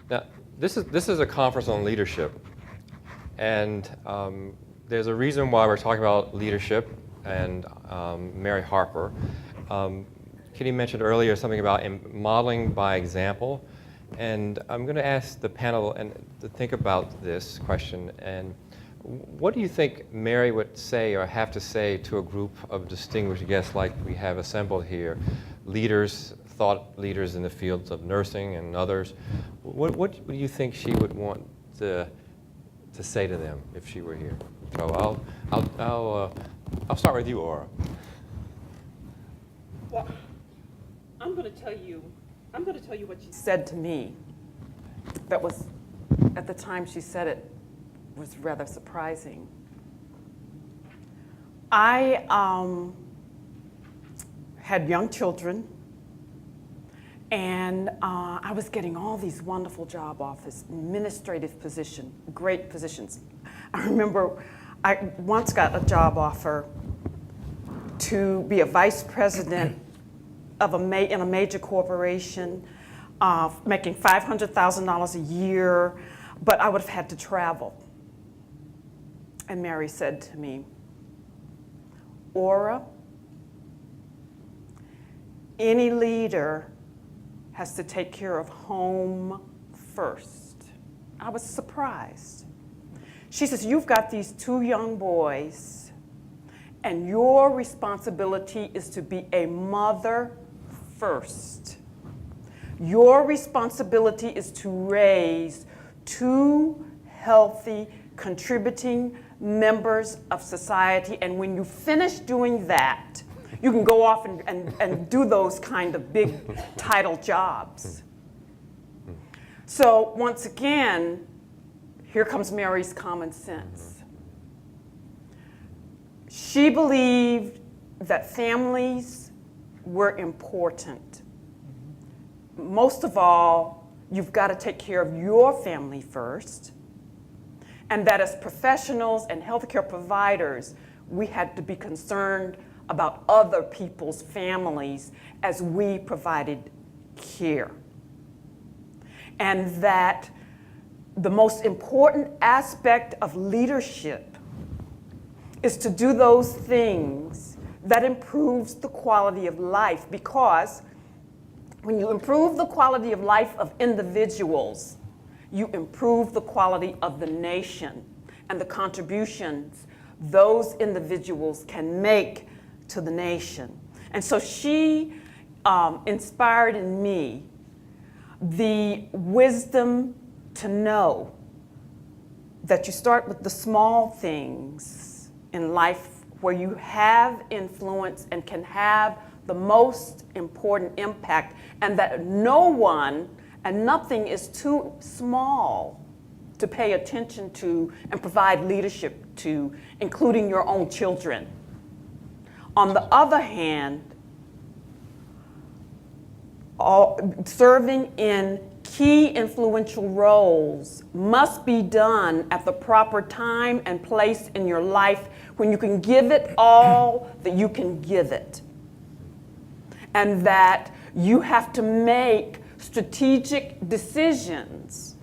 Now, this is a conference on leadership, and there's a reason why we're talking about leadership and Mary Harper. Kitty mentioned earlier something about modeling by example, and I'm going to ask the panel to think about this question. And what do you think Mary would say or have to say to a group of distinguished guests like we have assembled here, leaders, thought leaders in the fields of nursing and others? What do you think she would want to say to them if she were here? So I'll start with you, Aura. Well, I'm going to tell you what she said to me. That was, at the time she said it, was rather surprising. I had young children, and I was getting all these wonderful job offers, administrative position, great positions. I remember I once got a job offer to be a vice president of in a major corporation, making $500,000 a year, but I would have had to travel. And Mary said to me, Aura, any leader has to take care of home first. I was surprised. She says, you've got these 2 young boys, and your responsibility is to be a mother first. Your responsibility is to raise 2 healthy, contributing members of society, and when you finish doing that, you can go off and do those kind of big title jobs. So once again, here comes Mary's common sense. She believed that families were important. Most of all, you've got to take care of your family first, and that as professionals and healthcare providers, we had to be concerned about other people's families as we provided care. And that the most important aspect of leadership is to do those things that improves the quality of life, because when you improve the quality of life of individuals, you improve the quality of the nation and the contributions those individuals can make to the nation. And so she inspired in me the wisdom to know that you start with the small things in life where you have influence and can have the most important impact, and that no one and nothing is too small to pay attention to and provide leadership to, including your own children. On the other hand, serving in key influential roles must be done at the proper time and place in your life when you can give it all that you can give it. And that you have to make strategic decisions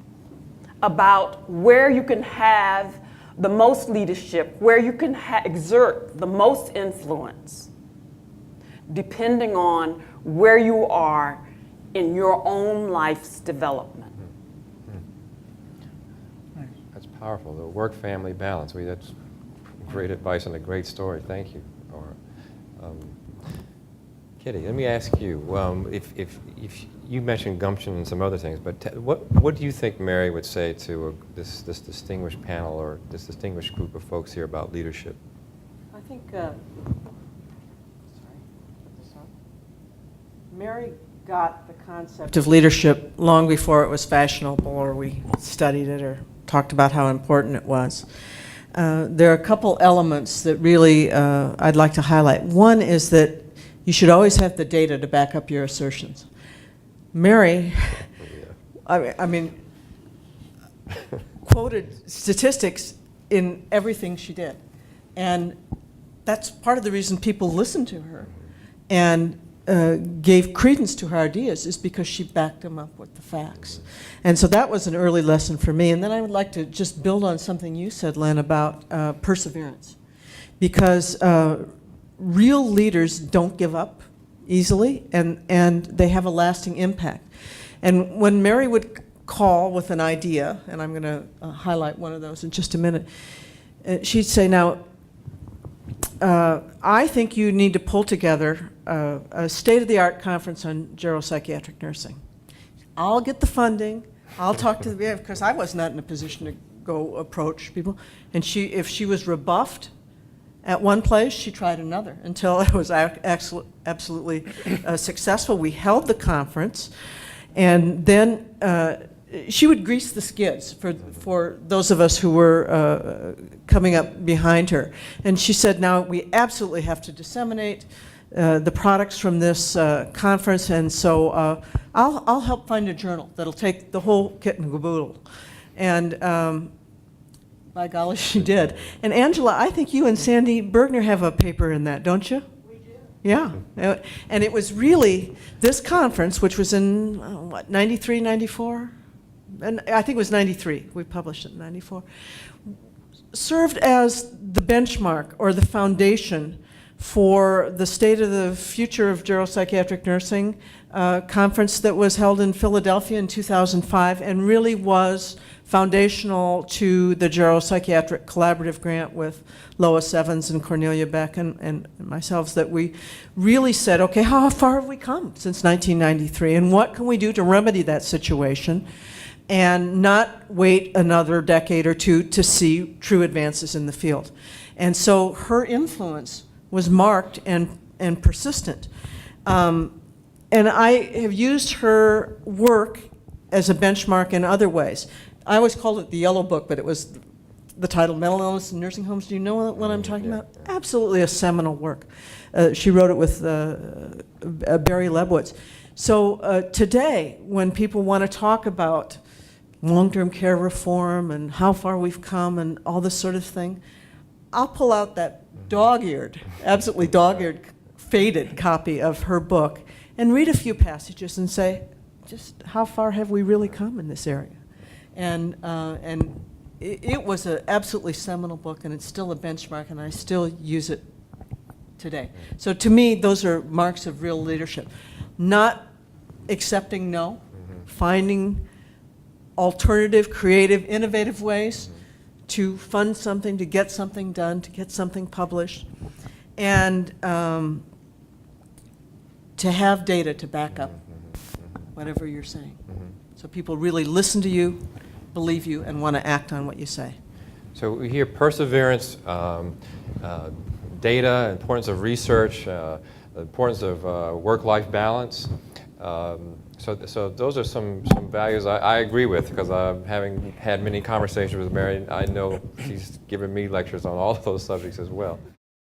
about where you can have the most leadership, where you can exert the most influence, depending on where you are in your own life's development. That's powerful, the work-family balance. That's great advice and a great story. Thank you, Aura. Kitty, let me ask you, if you mentioned gumption and some other things, but what do you think Mary would say to this distinguished panel or this distinguished group of folks here about leadership? I think, Mary got the concept of leadership long before it was fashionable or we studied it or talked about how important it was. There are a couple elements that really I'd like to highlight. One is that you should always have the data to back up your assertions. Mary, I mean, quoted statistics in everything she did. And that's part of the reason people listen to her. And gave credence to her ideas is because she backed them up with the facts. And so that was an early lesson for me. And then I would like to just build on something you said, Len, about perseverance. Because real leaders don't give up easily, and they have a lasting impact. And when Mary would call with an idea, and I'm going to highlight one of those in just a minute, she'd say, now, I think you need to pull together a state-of-the-art conference on geropsychiatric nursing. I'll get the funding. I'll talk to the, because I was not in a position to go approach people. And if she was rebuffed at one place, she tried another until it was absolutely successful. We held the conference, and then she would grease the skids for those of us who were coming up behind her. And she said, now we absolutely have to disseminate the products from this conference, and so I'll help find a journal that'll take the whole kit and caboodle. And by golly, she did. And Angela, I think you and Sandy Bergner have a paper in that, don't you? We do. Yeah. And it was really this conference, which was in, what, 93, 94? And I think it was 93. We published it in 94. Served as the benchmark or the foundation for the State of the Future of Geropsychiatric Nursing conference that was held in Philadelphia in 2005, and really was foundational to the Geropsychiatric Collaborative Grant with Lois Evans and Cornelia Beck and myself, that we really said, okay, how far have we come since 1993, and what can we do to remedy that situation and not wait another decade or two to see true advances in the field. And so her influence was marked and persistent. And I have used her work as a benchmark in other ways. I always called it the Yellow Book, but it was the title, Mental Illness in Nursing Homes. Do you know what I'm talking about? Absolutely a seminal work. She wrote it with Barry Lebowitz. So today, when people want to talk about long-term care reform and how far we've come and all this sort of thing, I'll pull out that dog-eared, absolutely dog-eared, faded copy of her book and read a few passages and say, just how far have we really come in this area? And it was an absolutely seminal book, and it's still a benchmark, and I still use it today. So to me, those are marks of real leadership. Not accepting no, finding alternative, creative, innovative ways to fund something, to get something done, to get something published, and to have data to back up whatever you're saying. So people really listen to you, believe you, and want to act on what you say. So we hear perseverance, data, importance of research, the importance of work-life balance. So those are some values I agree with, because having had many conversations with Mary, I know she's given me lectures on all of those subjects as well.